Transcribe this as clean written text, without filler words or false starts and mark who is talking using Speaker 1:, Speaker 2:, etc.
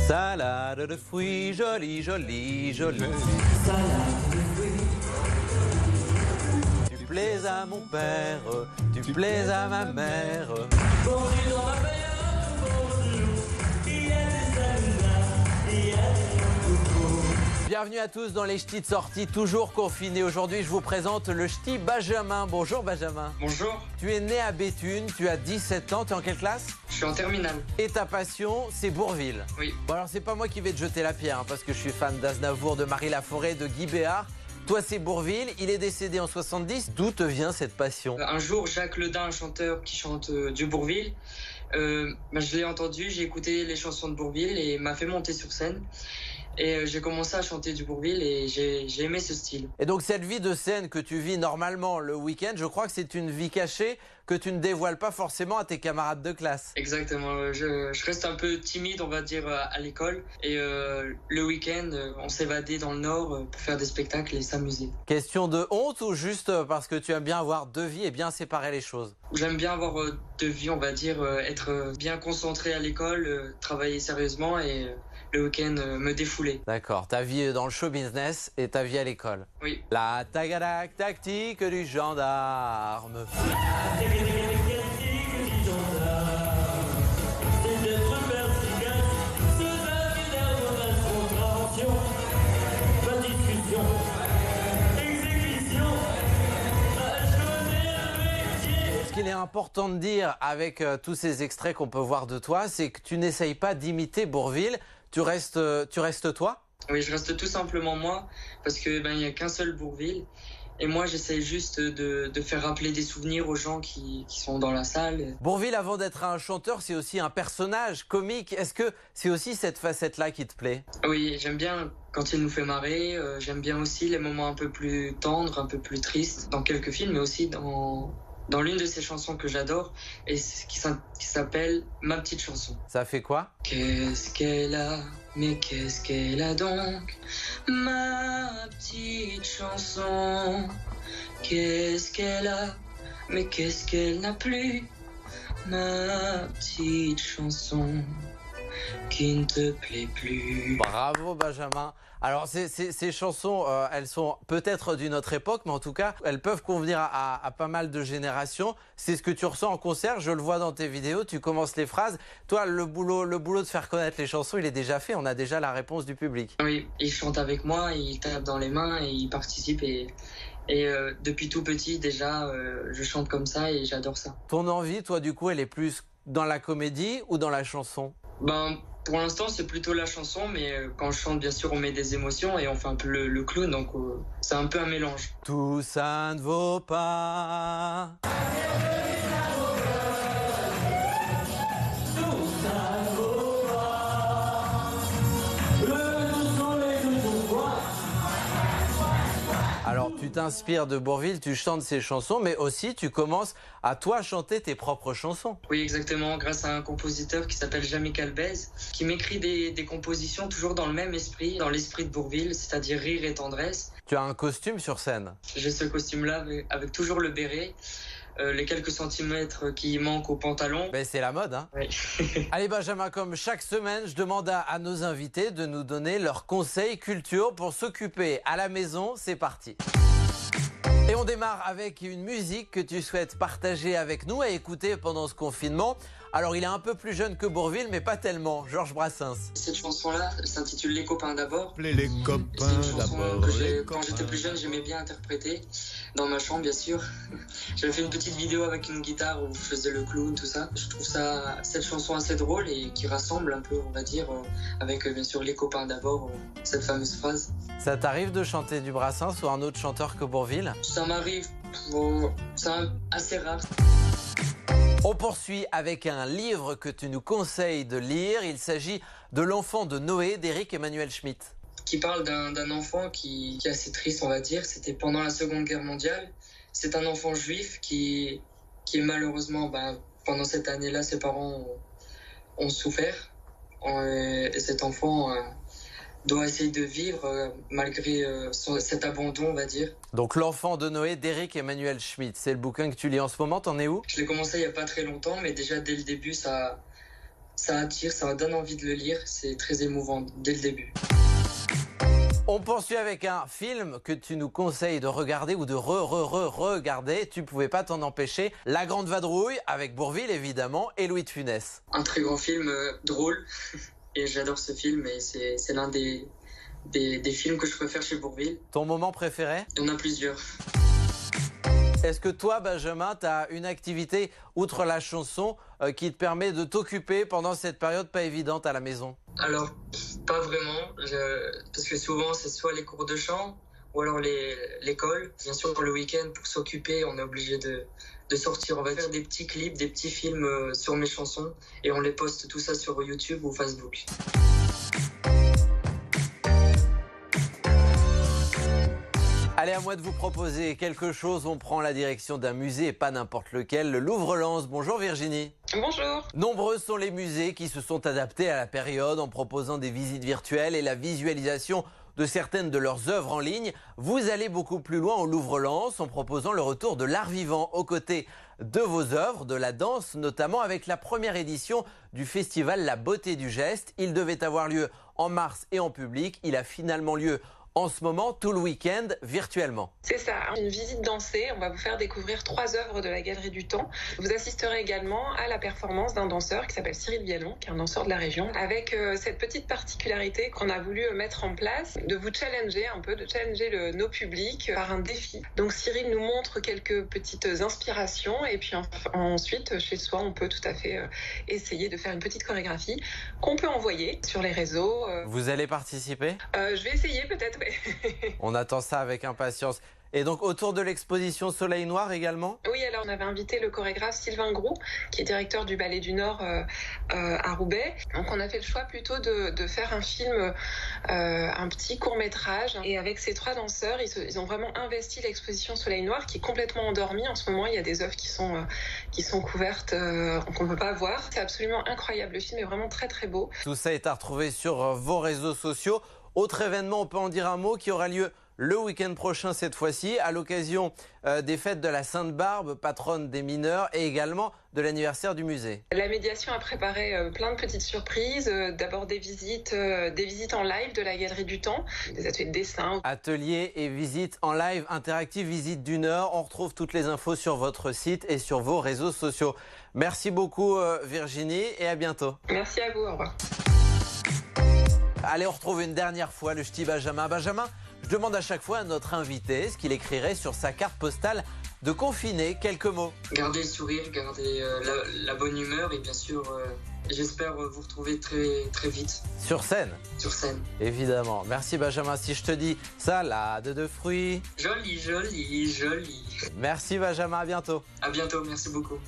Speaker 1: Salade de fruits, jolie, jolie, jolie. Tu plais à mon père, tu plais à ma mère. Bienvenue à tous dans les ch'tis de sortie, toujours confinés. Aujourd'hui, je vous présente le ch'ti Benjamin. Bonjour Benjamin.
Speaker 2: Bonjour.
Speaker 1: Tu es né à Béthune, tu as 17 ans, tu es en quelle classe?
Speaker 2: Je suis en terminale.
Speaker 1: Et ta passion, c'est Bourvil.
Speaker 2: Oui.
Speaker 1: Bon alors, c'est pas moi qui vais te jeter la pierre, parce que je suis fan d'Aznavour, de Marie Laforêt, de Guy Béard. Toi, c'est Bourvil, il est décédé en 70. D'où te vient cette passion?
Speaker 2: Un jour, Jacques Ledin, un chanteur qui chante du Bourvil, je l'ai entendu, j'ai écouté les chansons de Bourvil et m'a fait monter sur scène. Et j'ai commencé à chanter du Bourvil et j'ai aimé ce style.
Speaker 1: Et donc cette vie de scène que tu vis normalement le week-end, je crois que c'est une vie cachée que tu ne dévoiles pas forcément à tes camarades de classe.
Speaker 2: Exactement, je reste un peu timide, on va dire, à l'école. Et le week-end, on s'évadait dans le Nord pour faire des spectacles et s'amuser.
Speaker 1: Question de honte ou juste parce que tu aimes bien avoir deux vies et bien séparer les choses?
Speaker 2: J'aime bien avoir deux vies, on va dire, être bien concentré à l'école, travailler sérieusement et le week-end me défouler.
Speaker 1: D'accord, ta vie dans le show business et ta vie à l'école.
Speaker 2: Oui.
Speaker 1: La tagadac tactique du gendarme. Ce qu'il est important de dire avec tous ces extraits qu'on peut voir de toi, c'est que tu n'essayes pas d'imiter Bourvil, tu restes toi?
Speaker 2: Oui, je reste tout simplement moi, parce que il y a qu'un seul Bourvil. Et moi, j'essaie juste de faire rappeler des souvenirs aux gens qui sont dans la salle.
Speaker 1: Bourvil, avant d'être un chanteur, c'est aussi un personnage comique. Est-ce que c'est aussi cette facette-là qui te plaît?
Speaker 2: Oui, j'aime bien quand il nous fait marrer. J'aime bien aussi les moments un peu plus tendres, un peu plus tristes, dans quelques films, mais aussi dans l'une de ses chansons que j'adore, et qui s'appelle Ma petite chanson.
Speaker 1: Ça fait quoi?
Speaker 2: Qu'est-ce qu'elle a, mais qu'est-ce qu'elle a donc, ma petite chanson? Qu'est-ce qu'elle a, mais qu'est-ce qu'elle n'a plus, ma petite chanson qui ne te plaît plus.
Speaker 1: Bravo Benjamin. Alors ces chansons, elles sont peut-être d'une autre époque, mais en tout cas, elles peuvent convenir à pas mal de générations. C'est ce que tu ressens en concert, je le vois dans tes vidéos, tu commences les phrases. Toi, le boulot de faire connaître les chansons, il est déjà fait, on a déjà la réponse du public.
Speaker 2: Oui, il chante avec moi, il tape dans les mains et il participe et depuis tout petit déjà, je chante comme ça et j'adore ça.
Speaker 1: Ton envie, toi, du coup, elle est plus dans la comédie ou dans la chanson?
Speaker 2: Pour l'instant, c'est plutôt la chanson, mais quand je chante, bien sûr, on met des émotions et on fait un peu le clown, donc c'est un peu un mélange.
Speaker 1: Tout ça ne vaut pas. Alors, tu t'inspires de Bourvil, tu chantes ses chansons, mais aussi tu commences à toi chanter tes propres chansons.
Speaker 2: Oui, exactement, grâce à un compositeur qui s'appelle Jamie Calbez, qui m'écrit des compositions toujours dans le même esprit, dans l'esprit de Bourvil, c'est-à-dire rire et tendresse.
Speaker 1: Tu as un costume sur scène.
Speaker 2: J'ai ce costume-là avec toujours le béret. Les quelques centimètres qui manquent au pantalon.
Speaker 1: Ben, c'est la mode, hein.
Speaker 2: Oui.
Speaker 1: Allez Benjamin, comme chaque semaine, je demande à nos invités de nous donner leurs conseils culture pour s'occuper à la maison. C'est parti. Et on démarre avec une musique que tu souhaites partager avec nous et écouter pendant ce confinement. Alors, il est un peu plus jeune que Bourvil, mais pas tellement. Georges Brassens.
Speaker 2: Cette chanson-là, elle s'intitule Les copains d'abord.
Speaker 3: Les copains
Speaker 2: C'est une chanson
Speaker 3: d'abord.
Speaker 2: que quand j'étais plus jeune, j'aimais bien interpréter. Dans ma chambre, bien sûr. J'avais fait une petite vidéo avec une guitare où je faisais le clown, tout ça. Je trouve cette chanson assez drôle et qui rassemble un peu, on va dire, avec bien sûr Les copains d'abord, cette fameuse phrase.
Speaker 1: Ça t'arrive de chanter du Brassens ou un autre chanteur que Bourvil?
Speaker 2: Ça m'arrive, c'est assez rare.
Speaker 1: On poursuit avec un livre que tu nous conseilles de lire. Il s'agit de L'enfant de Noé d'Éric Emmanuel Schmitt.
Speaker 2: Qui parle d'un enfant qui est assez triste, on va dire. C'était pendant la Seconde Guerre mondiale. C'est un enfant juif qui malheureusement, pendant cette année-là, ses parents ont souffert. Et cet enfant doit essayer de vivre malgré cet abandon, on va dire.
Speaker 1: Donc L'enfant de Noé d'Éric Emmanuel Schmitt, c'est le bouquin que tu lis en ce moment, t'en es où?
Speaker 2: Je l'ai commencé il n'y a pas très longtemps, mais déjà dès le début, ça ça attire, ça donne envie de le lire. C'est très émouvant dès le début.
Speaker 1: On poursuit avec un film que tu nous conseilles de regarder ou de regarder. Tu pouvais pas t'en empêcher. La Grande Vadrouille avec Bourvil évidemment et Louis de Funès.
Speaker 2: Un très grand film, drôle. Et j'adore ce film et c'est l'un des films que je préfère chez Bourvil.
Speaker 1: Ton moment préféré?
Speaker 2: Il y en a plusieurs.
Speaker 1: Est-ce que toi, Benjamin, tu as une activité, outre la chanson, qui te permet de t'occuper pendant cette période pas évidente à la maison?
Speaker 2: Alors, pas vraiment, parce que souvent c'est soit les cours de chant ou alors l'école. Bien sûr, pour le week-end, pour s'occuper, on est obligé de sortir. On va faire des petits clips, des petits films sur mes chansons et on les poste tout ça sur YouTube ou Facebook.
Speaker 1: Allez, à moi de vous proposer quelque chose. On prend la direction d'un musée et pas n'importe lequel, le Louvre-Lens. Bonjour Virginie.
Speaker 3: Bonjour.
Speaker 1: Nombreux sont les musées qui se sont adaptés à la période en proposant des visites virtuelles et la visualisation de certaines de leurs œuvres en ligne. Vous allez beaucoup plus loin au Louvre-Lens en proposant le retour de l'art vivant aux côtés de vos œuvres, de la danse, notamment avec la première édition du festival La Beauté du Geste. Il devait avoir lieu en mars et en public. Il a finalement lieu en ce moment, tout le week-end, virtuellement.
Speaker 3: C'est ça, une visite dansée. On va vous faire découvrir 3 œuvres de la Galerie du Temps. Vous assisterez également à la performance d'un danseur qui s'appelle Cyril Vialon, qui est un danseur de la région, avec cette petite particularité qu'on a voulu mettre en place, de vous challenger un peu, de challenger nos publics par un défi. Donc Cyril nous montre quelques petites inspirations et puis ensuite, chez soi, on peut tout à fait essayer de faire une petite chorégraphie qu'on peut envoyer sur les réseaux.
Speaker 1: Vous allez participer?
Speaker 3: Je vais essayer peut-être.
Speaker 1: On attend ça avec impatience. Et donc autour de l'exposition Soleil Noir également?
Speaker 3: Oui, alors on avait invité le chorégraphe Sylvain Groux, qui est directeur du Ballet du Nord à Roubaix. Donc on a fait le choix plutôt de faire un film, un petit court-métrage. Et avec ces 3 danseurs, ils ont vraiment investi l'exposition Soleil Noir, qui est complètement endormie. En ce moment, il y a des œuvres qui sont couvertes, qu'on ne peut pas voir. C'est absolument incroyable. Le film est vraiment très très beau.
Speaker 1: Tout ça est à retrouver sur vos réseaux sociaux. Autre événement, on peut en dire un mot, qui aura lieu le week-end prochain cette fois-ci, à l'occasion des fêtes de la Sainte-Barbe, patronne des mineurs, et également de l'anniversaire du musée.
Speaker 3: La médiation a préparé plein de petites surprises. D'abord des visites en live de la Galerie du Temps, des ateliers de dessin.
Speaker 1: Ateliers et visites en live interactive, visite d'1 heure. On retrouve toutes les infos sur votre site et sur vos réseaux sociaux. Merci beaucoup Virginie et à bientôt.
Speaker 3: Merci à vous, au revoir.
Speaker 1: Allez, on retrouve une dernière fois le ch'ti Benjamin. Benjamin, je demande à chaque fois à notre invité ce qu'il écrirait sur sa carte postale de confiné. Quelques mots.
Speaker 2: Gardez le sourire, gardez la bonne humeur et bien sûr, j'espère vous retrouver très, très vite.
Speaker 1: Sur scène?
Speaker 2: Sur scène.
Speaker 1: Évidemment. Merci Benjamin. Si je te dis salade de fruits.
Speaker 2: Joli, joli, joli.
Speaker 1: Merci Benjamin, à bientôt.
Speaker 2: À bientôt, merci beaucoup.